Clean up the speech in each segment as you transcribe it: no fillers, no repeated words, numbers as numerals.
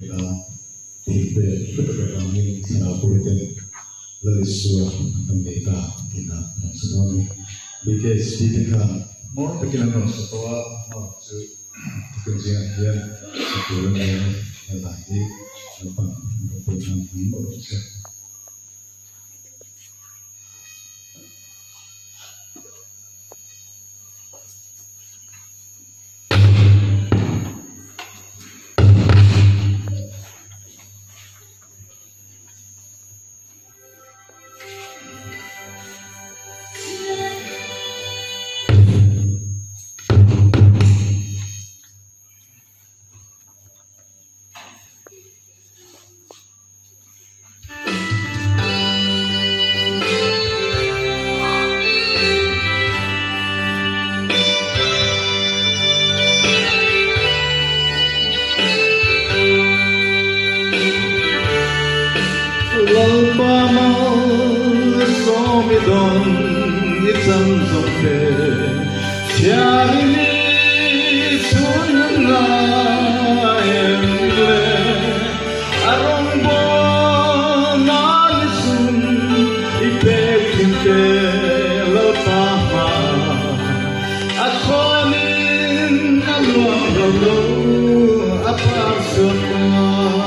Tipe kami sanapulitin laliswa ang data kita sunod because dito ka more pekinang sa tawa so kunsiyan yan tulong yan lagi apa punya proses Don isang sompe siarini sunan na emble arong bonalisun ipekinte lepama akonin alwalo apa semua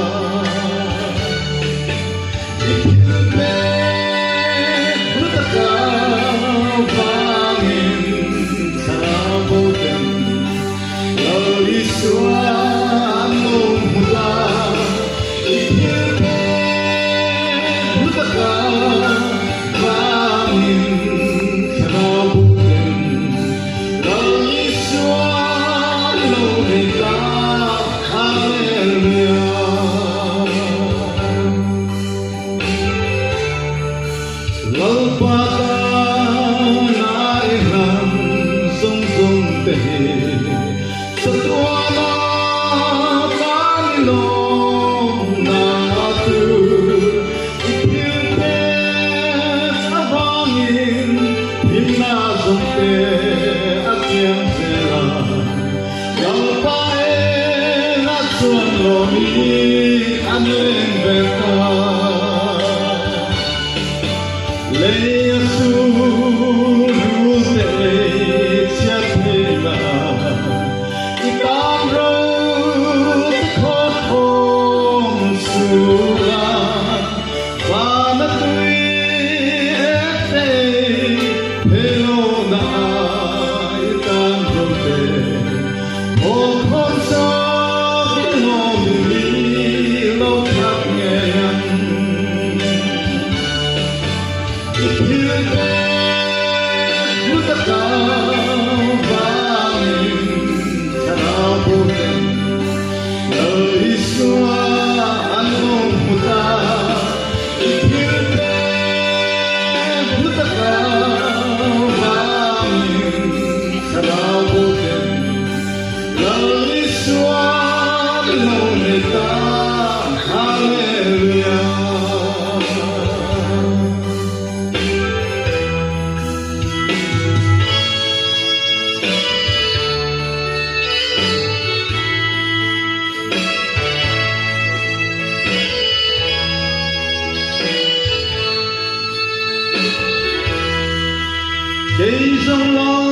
Cây sông lâu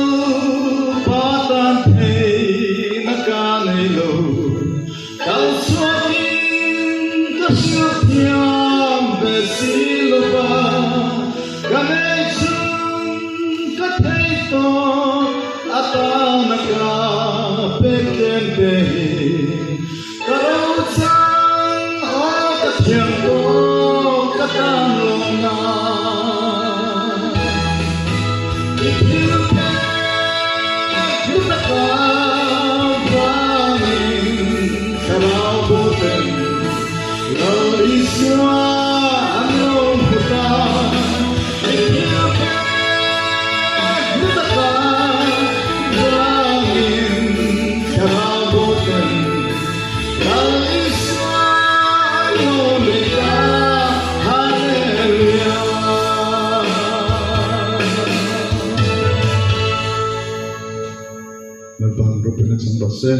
ba tan thề na ca này lâu đau xót in có xót nhau về xí lô ba ca này sung ca thấy to ata na ca peken pe ca lâu sang o ca thiang to ca tan long na Nabang Rupinan Sambase